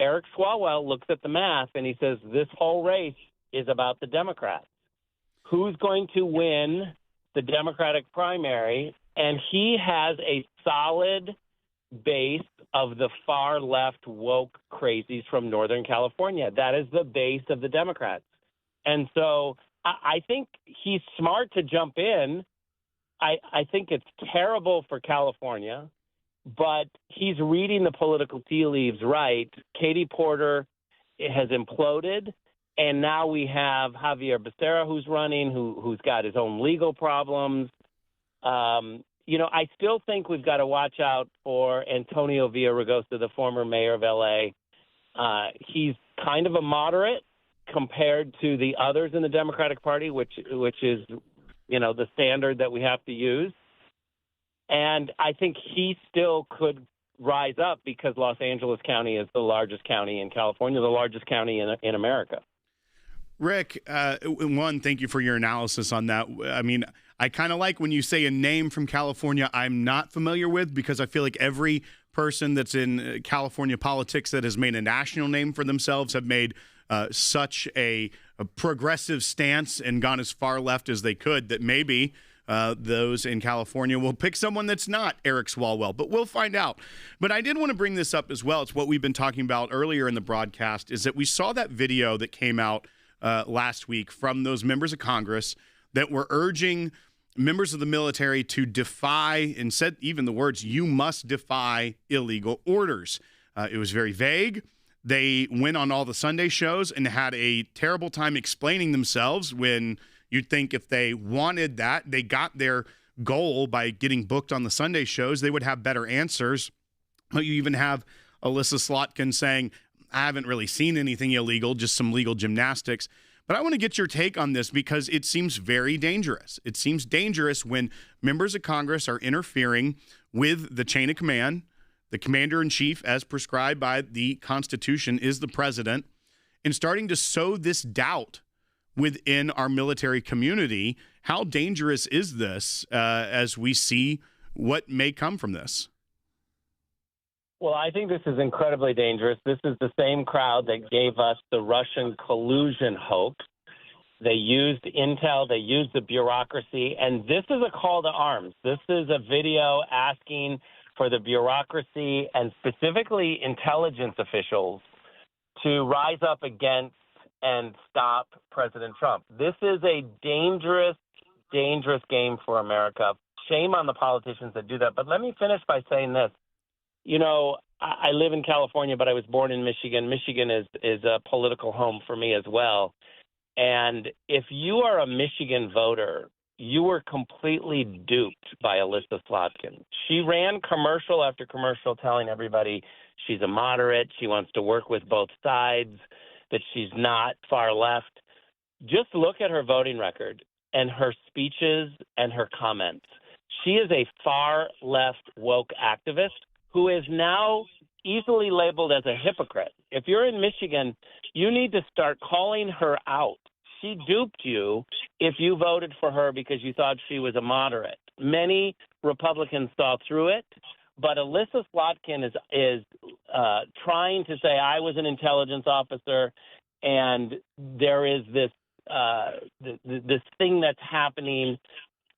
Eric Swalwell looks at the math and he says this whole race is about the Democrats. Who's going to win the Democratic primary? And he has a solid base of the far left woke crazies from Northern California. That is the base of the Democrats. And so I think he's smart to jump in. I think it's terrible for California, but he's reading the political tea leaves right. Katie Porter has imploded, and now we have Javier Becerra who's running, who's got his own legal problems. I still think we've got to watch out for Antonio Villaraigosa, the former mayor of L.A. He's kind of a moderate compared to the others in the Democratic Party, which is, the standard that we have to use. And I think he still could rise up because Los Angeles County is the largest county in California, the largest county in America. Rick, one, thank you for your analysis on that. I mean, I kind of like when you say a name from California I'm not familiar with, because I feel like every person that's in California politics that has made a national name for themselves have made such a progressive stance and gone as far left as they could that maybe those in California will pick someone that's not Eric Swalwell, but we'll find out. But I did want to bring this up as well. It's what we've been talking about earlier in the broadcast, is that we saw that video that came out last week from those members of Congress that were urging members of the military to defy, and said even the words, "You must defy illegal orders." It was very vague. They went on all the Sunday shows and had a terrible time explaining themselves, when you'd think if they wanted that, they got their goal by getting booked on the Sunday shows, they would have better answers. But you even have Elissa Slotkin saying, "I haven't really seen anything illegal, just some legal gymnastics." But I want to get your take on this, because it seems very dangerous. It seems dangerous when members of Congress are interfering with the chain of command. The commander-in-chief, as prescribed by the Constitution, is the president, and starting to sow this doubt within our military community. How dangerous is this as we see what may come from this? Well, I think this is incredibly dangerous. This is the same crowd that gave us the Russian collusion hoax. They used intel, they used the bureaucracy, and this is a call to arms. This is a video asking for the bureaucracy and specifically intelligence officials to rise up against and stop President Trump. This is a dangerous, dangerous game for America. Shame on the politicians that do that. But let me finish by saying this. I live in California, but I was born in Michigan. Michigan is a political home for me as well. And if you are a Michigan voter, you were completely duped by Elissa Slotkin. She ran commercial after commercial telling everybody she's a moderate, she wants to work with both sides, that she's not far left. Just look at her voting record and her speeches and her comments. She is a far left woke activist who is now easily labeled as a hypocrite. If you're in Michigan, you need to start calling her out. She duped you if you voted for her because you thought she was a moderate. Many Republicans saw through it, but Elissa Slotkin is trying to say, I was an intelligence officer, and there is this thing that's happening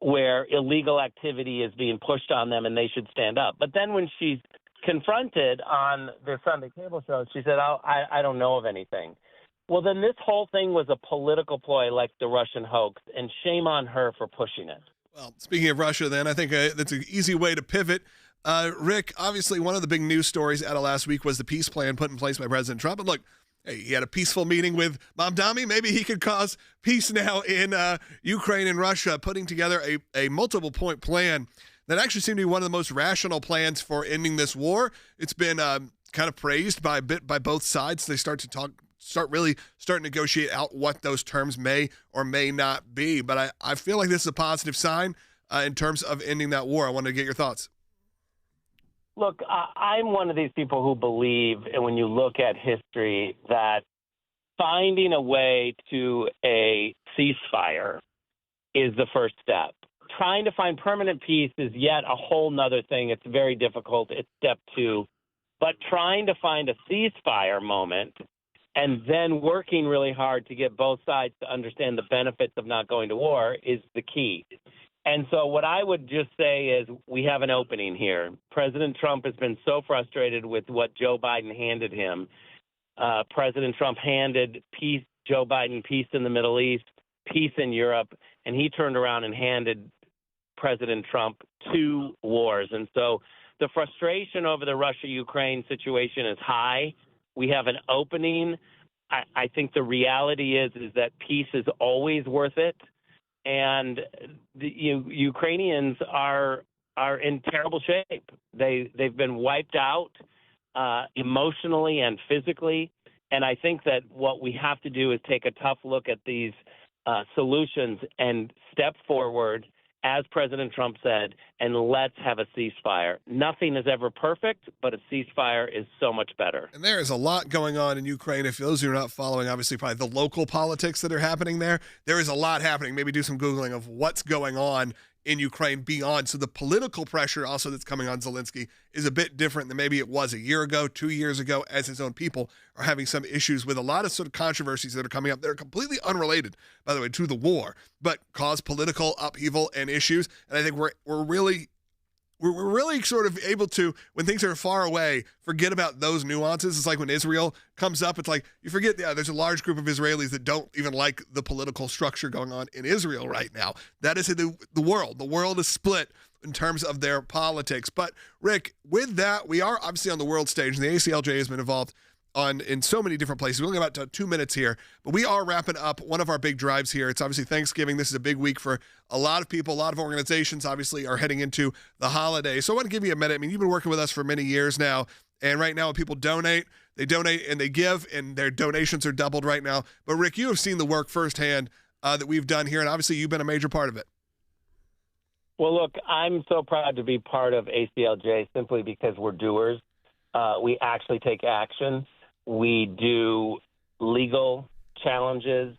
where illegal activity is being pushed on them and they should stand up. But then when she's confronted on the Sunday cable show, she said, I don't know of anything. Well, then this whole thing was a political ploy like the Russian hoax, and shame on her for pushing it. Well, speaking of Russia, then, I think that's an easy way to pivot. Rick, obviously one of the big news stories out of last week was the peace plan put in place by President Trump. And look, hey, he had a peaceful meeting with Mamdani. Maybe he could cause peace now in Ukraine and Russia, putting together a multiple-point plan that actually seemed to be one of the most rational plans for ending this war. It's been kind of praised by both sides. They start to negotiate out what those terms may or may not be. But I feel like this is a positive sign in terms of ending that war. I want to get your thoughts. Look, I'm one of these people who believe, and when you look at history, that finding a way to a ceasefire is the first step. Trying to find permanent peace is yet a whole nother thing. It's very difficult. It's step two. But trying to find a ceasefire moment and then working really hard to get both sides to understand the benefits of not going to war is the key. And so what I would just say is we have an opening here. President Trump has been so frustrated with what Joe Biden handed him. President Trump handed Joe Biden peace in the Middle East, peace in Europe, and he turned around and handed President Trump 2 wars. And so the frustration over the Russia-Ukraine situation is high. We have an opening. I think the reality is that peace is always worth it. And the Ukrainians are are in terrible shape. They've been wiped out emotionally and physically. And I think that what we have to do is take a tough look at these solutions and step forward, as President Trump said, and let's have a ceasefire. Nothing is ever perfect, but a ceasefire is so much better. And there is a lot going on in Ukraine. If those who are not following, obviously, probably the local politics that are happening there is a lot happening. Maybe do some Googling of what's going on in Ukraine beyond. So the political pressure also that's coming on Zelensky is a bit different than maybe it was a year ago, 2 years ago, as his own people are having some issues with a lot of sort of controversies that are coming up that are completely unrelated, by the way, to the war, but cause political upheaval and issues. And I think we're really sort of able to, when things are far away, forget about those nuances. It's like when Israel comes up, it's like you forget, there's a large group of Israelis that don't even like the political structure going on in Israel right now. That is the world. The world is split in terms of their politics. But Rick, with that, we are obviously on the world stage, and the ACLJ has been involved in so many different places. We only got about 2 minutes here, but we are wrapping up one of our big drives here. It's obviously Thanksgiving. This is a big week for a lot of people. A lot of organizations obviously are heading into the holiday. So I want to give you a minute. I mean, you've been working with us for many years now, and right now when people donate, they donate and they give, and their donations are doubled right now. But Rick, you have seen the work firsthand that we've done here, and obviously you've been a major part of it. Well, look, I'm so proud to be part of ACLJ simply because we're doers. We actually take action. We do legal challenges.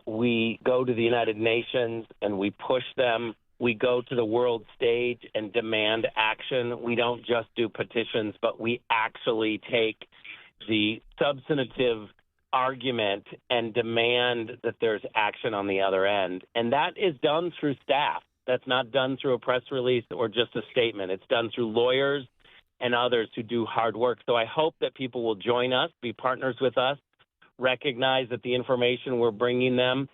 We go to the United Nations and we push them. We go to the world stage and demand action. We don't just do petitions, but we actually take the substantive argument and demand that there's action on the other end. And that is done through staff. That's not done through a press release or just a statement. It's done through lawyers and others who do hard work. So I hope that people will join us, be partners with us, recognize that the information we're bringing them,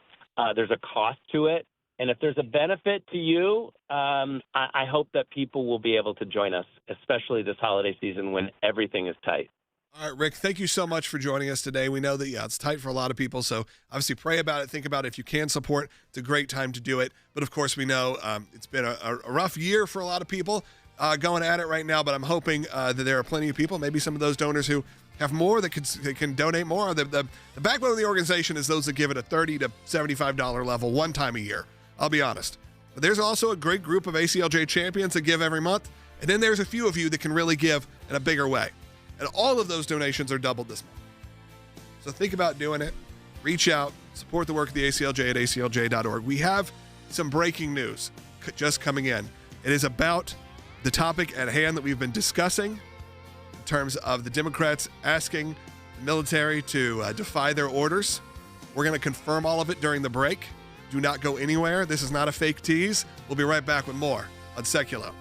there's a cost to it. And if there's a benefit to you, I hope that people will be able to join us, especially this holiday season when everything is tight. All right, Rick, thank you so much for joining us today. We know that, it's tight for a lot of people, so obviously pray about it, think about it. If you can support, it's a great time to do it. But, of course, we know it's been a rough year for a lot of people going at it right now, but I'm hoping that there are plenty of people, maybe some of those donors who have more that can donate more. The backbone of the organization is those that give it a $30 to $75 level one time a year, I'll be honest. But there's also a great group of ACLJ champions that give every month, and then there's a few of you that can really give in a bigger way. And all of those donations are doubled this month. So think about doing it. Reach out. Support the work of the ACLJ at aclj.org. We have some breaking news just coming in. It is about the topic at hand that we've been discussing in terms of the Democrats asking the military to defy their orders. We're going to confirm all of it during the break. Do not go anywhere. This is not a fake tease. We'll be right back with more on Sekulow.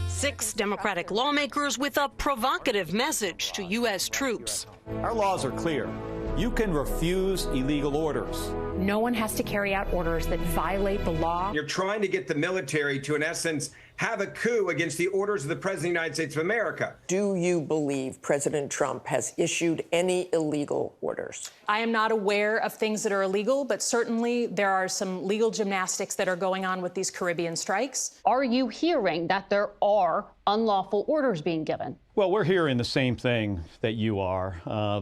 6 Democratic lawmakers with a provocative message to U.S. troops. Our laws are clear. You can refuse illegal orders. No one has to carry out orders that violate the law. You're trying to get the military to, in essence, have a coup against the orders of the President of the United States of America. Do you believe President Trump has issued any illegal orders? I am not aware of things that are illegal, but certainly there are some legal gymnastics that are going on with these Caribbean strikes. Are you hearing that there are unlawful orders being given? Well, we're hearing the same thing that you are.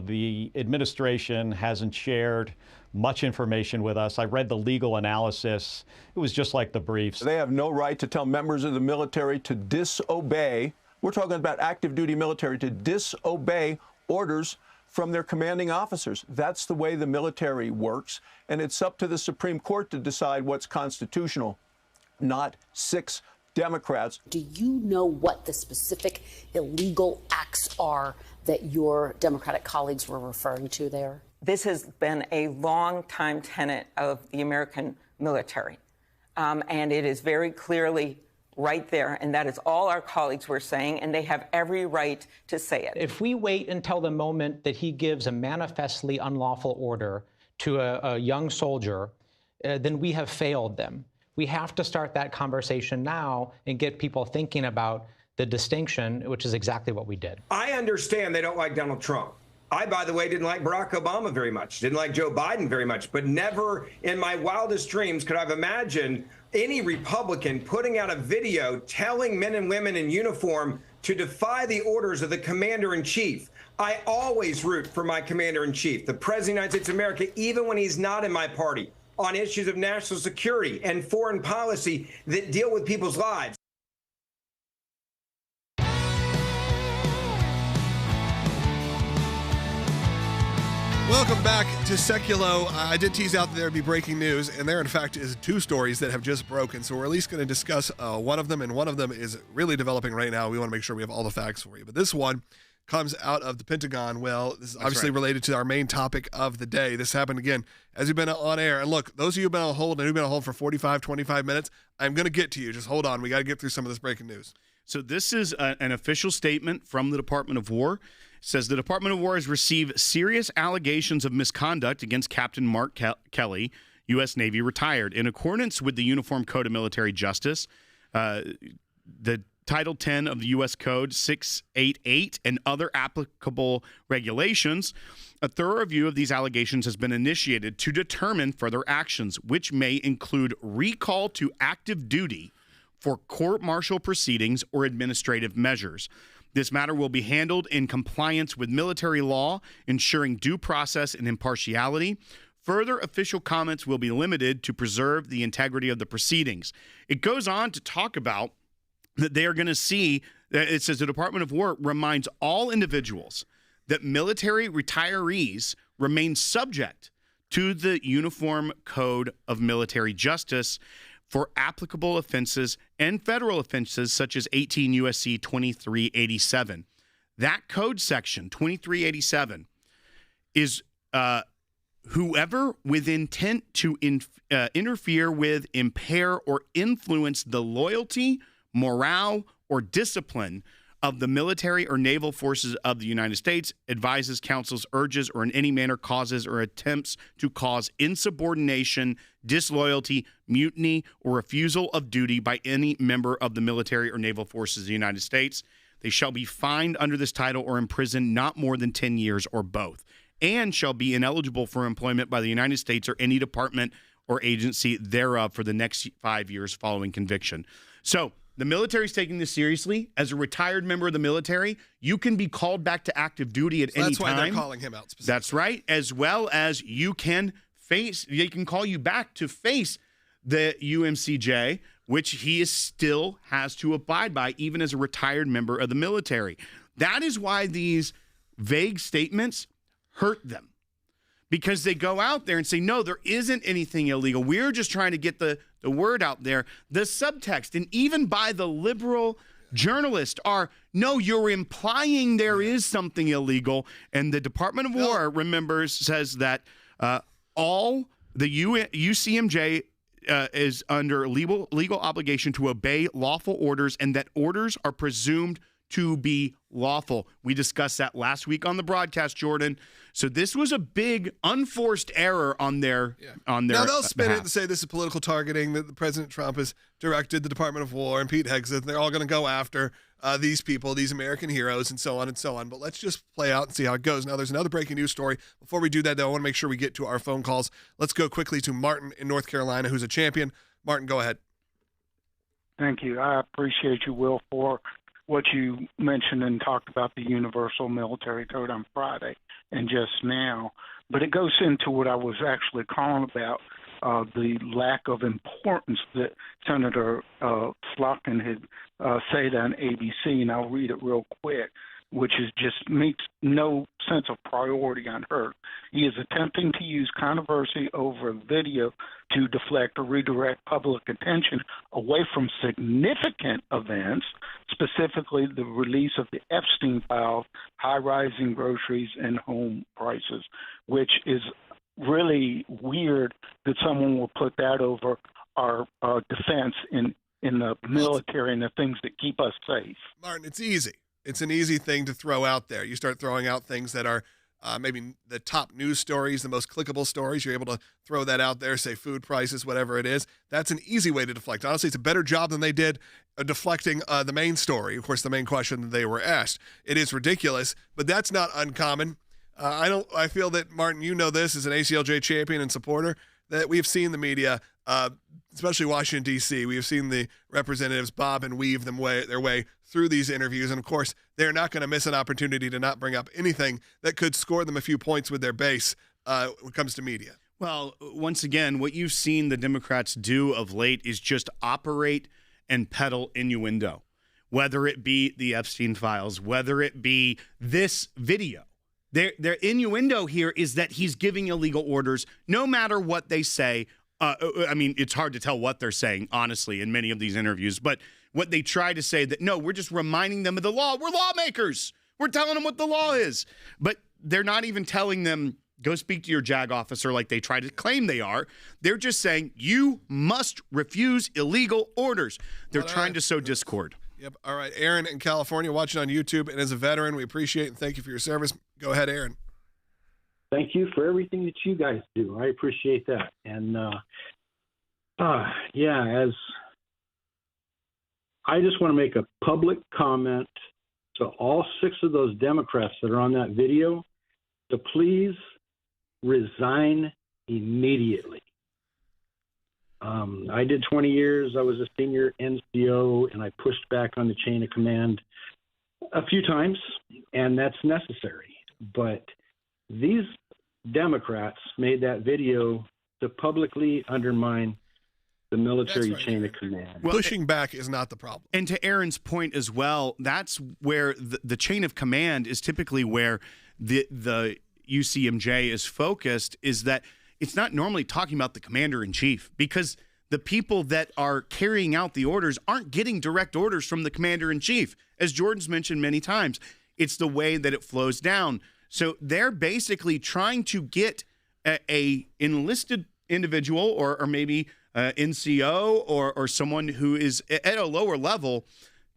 The administration hasn't shared much information with us. I read the legal analysis. It was just like the briefs. They have no right to tell members of the military to disobey. We're talking about active duty military to disobey orders from their commanding officers. That's the way the military works. And it's up to the Supreme Court to decide what's constitutional, not 6 Democrats. Do you know what the specific illegal acts are that your Democratic colleagues were referring to there? This has been a long-time tenet of the American military, and it is very clearly right there, and that is all our colleagues were saying, and they have every right to say it. If we wait until the moment that he gives a manifestly unlawful order to a young soldier, then we have failed them. We have to start that conversation now and get people thinking about the distinction, which is exactly what we did. I understand they don't like Donald Trump. I, by the way, didn't like Barack Obama very much, didn't like Joe Biden very much, but never in my wildest dreams could I have imagined any Republican putting out a video telling men and women in uniform to defy the orders of the commander-in-chief. I always root for my commander-in-chief, the President of the United States of America, even when he's not in my party, on issues of national security and foreign policy that deal with people's lives. Welcome back to Sekulow. I did tease out that there would be breaking news, and there, in fact, is 2 stories that have just broken. So we're at least going to discuss one of them, and one of them is really developing right now. We want to make sure we have all the facts for you. But this one comes out of the Pentagon. Well, this is obviously related to our main topic of the day. This happened again as we've been on air. And look, those of you who've been on hold and who've been on hold for 45, 25 minutes, I'm going to get to you. Just hold on. We got to get through some of this breaking news. So this is an official statement from the Department of War. It says the Department of War has received serious allegations of misconduct against Captain Mark Kelly, U.S. Navy retired. In accordance with the Uniform Code of Military Justice, the Title 10 of the U.S. Code 688 and other applicable regulations, a thorough review of these allegations has been initiated to determine further actions, which may include recall to active duty for court-martial proceedings or administrative measures. This matter will be handled in compliance with military law, ensuring due process and impartiality. Further official comments will be limited to preserve the integrity of the proceedings. It goes on to talk about that they are going to see, it says the Department of War reminds all individuals that military retirees remain subject to the Uniform Code of Military Justice for applicable offenses and federal offenses such as 18 U.S.C. 2387. That code section, 2387, is whoever with intent to interfere with, impair, or influence the loyalty, morale, or discipline of the military or naval forces of the United States, advises, counsels, urges, or in any manner causes or attempts to cause insubordination, disloyalty, mutiny, or refusal of duty by any member of the military or naval forces of the United States. They shall be fined under this title or imprisoned not more than 10 years or both, and shall be ineligible for employment by the United States or any department or agency thereof for the next 5 years following conviction. So, the military is taking this seriously. As a retired member of the military, you can be called back to active duty at any time. That's why they're calling him out specifically. That's right. As well as they can call you back to face the UMCJ, which he still has to abide by, even as a retired member of the military. That is why these vague statements hurt them. Because they go out there and say, no, there isn't anything illegal. We're just trying to get the word out there. The subtext, and even by the liberal journalists, are, no, you're implying there is something illegal. And the Department of War, says that all the UCMJ is under legal obligation to obey lawful orders, and that orders are presumed to be lawful. We discussed that last week on the broadcast, Jordan. So this was a big unforced error on their Now they'll spin it and say this is political targeting, that President Trump has directed the Department of War and Pete Hegseth. They're all going to go after these people, these American heroes, and so on and so on. But let's just play out and see how it goes. Now, there's another breaking news story. Before we do that, though, I want to make sure we get to our phone calls. Let's go quickly to Martin in North Carolina, who's a champion. Martin, go ahead. Thank you. I appreciate you, Will, for what you mentioned and talked about the Universal Military Code on Friday and just now. But it goes into what I was actually calling about, the lack of importance that Senator Slotkin had said on ABC, and I'll read it real quick, which is just makes no sense of priority on her. He is attempting to use controversy over video to deflect or redirect public attention away from significant events, specifically the release of the Epstein files, high-rising groceries and home prices, which is really weird that someone will put that over our defense in the military and the things that keep us safe. Martin, it's easy. It's an easy thing to throw out there. You start throwing out things that are maybe the top news stories, the most clickable stories. You're able to throw that out there, say food prices, whatever it is. That's an easy way to deflect. Honestly, it's a better job than they did deflecting the main story. Of course, the main question that they were asked. It is ridiculous, but that's not uncommon. I feel that, Martin, you know this as an ACLJ champion and supporter, that we've seen the media, especially Washington, D.C., we have seen the representatives bob and weave their way through these interviews. And, of course, they're not going to miss an opportunity to not bring up anything that could score them a few points with their base when it comes to media. Well, once again, what you've seen the Democrats do of late is just operate and peddle innuendo, whether it be the Epstein files, whether it be this video. Their innuendo here is that he's giving illegal orders no matter what they say. I mean, it's hard to tell what they're saying, honestly, in many of these interviews. But what they try to say that, no, we're just reminding them of the law. We're lawmakers. We're telling them what the law is. But they're not even telling them, go speak to your JAG officer like they try to claim they are. They're just saying, you must refuse illegal orders. They're trying to sow discord. Yep. All right. Aaron in California watching on YouTube. And as a veteran, we appreciate and thank you for your service. Go ahead, Aaron. Thank you for everything that you guys do. I appreciate that. And, as I just want to make a public comment to all 6 of those Democrats that are on that video to please resign immediately. I did 20 years. I was a senior NCO, and I pushed back on the chain of command a few times, and that's necessary. But these Democrats made that video to publicly undermine the military chain of command. Well, pushing back is not the problem. And to Aaron's point as well, that's where the chain of command is typically where the UCMJ is focused, is that it's not normally talking about the commander-in-chief, because the people that are carrying out the orders aren't getting direct orders from the commander-in-chief. As Jordan's mentioned many times, it's the way that it flows down. So they're basically trying to get a enlisted individual or maybe NCO or someone who is at a lower level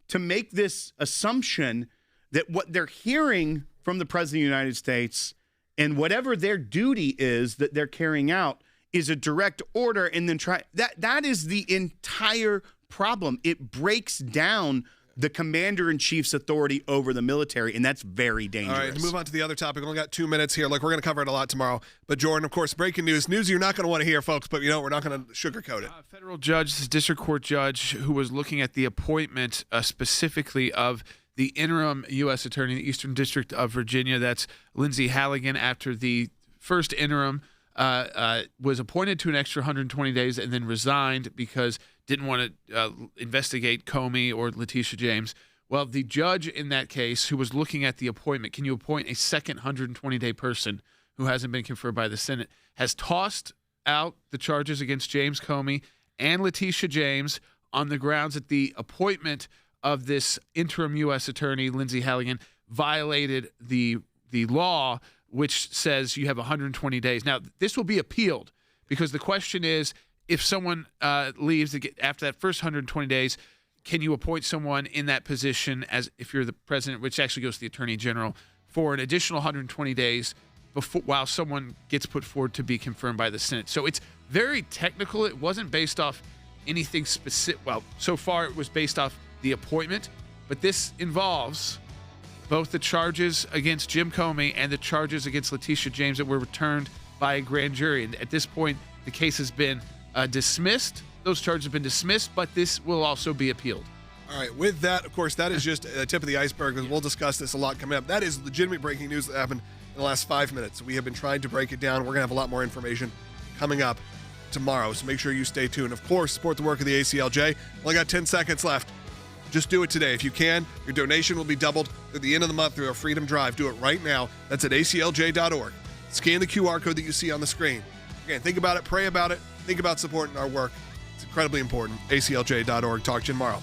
to make this assumption that what they're hearing from the President of the United States and whatever their duty is that they're carrying out is a direct order, and then that is the entire problem. It breaks down the commander-in-chief's authority over the military, and that's very dangerous. All right, to move on to the other topic. We only got 2 minutes here. Look, we're going to cover it a lot tomorrow. But, Jordan, of course, breaking news you're not going to want to hear, folks, but, we're not going to sugarcoat it. Federal judge, district court judge, who was looking at the appointment specifically of the interim U.S. attorney in the Eastern District of Virginia, that's Lindsay Halligan, after the first interim was appointed to an extra 120 days and then resigned because didn't want to investigate Comey or Letitia James. Well, the judge in that case who was looking at the appointment, can you appoint a second 120-day person who hasn't been confirmed by the Senate, has tossed out the charges against James Comey and Letitia James on the grounds that the appointment of this interim U.S. attorney, Lindsay Halligan, violated the law, which says you have 120 days. Now, this will be appealed because the question is, if someone leaves after that first 120 days, can you appoint someone in that position as if you're the president, which actually goes to the attorney general, for an additional 120 days while someone gets put forward to be confirmed by the Senate? So it's very technical. It wasn't based off anything specific. Well, so far it was based off the appointment, but this involves both the charges against Jim Comey and the charges against Letitia James that were returned by a grand jury. And at this point, the case has been dismissed. Those charges have been dismissed, but this will also be appealed. All right. With that, of course, that is just a tip of the iceberg. We'll discuss this a lot coming up. That is legitimate breaking news that happened in the last 5 minutes. We have been trying to break it down. We're going to have a lot more information coming up tomorrow, so make sure you stay tuned. Of course, support the work of the ACLJ. Only got 10 seconds left. Just do it today. If you can, your donation will be doubled at the end of the month through our Freedom Drive. Do it right now. That's at ACLJ.org. Scan the QR code that you see on the screen. Again, think about it, pray about it, think about supporting our work. It's incredibly important. ACLJ.org. Talk to you tomorrow.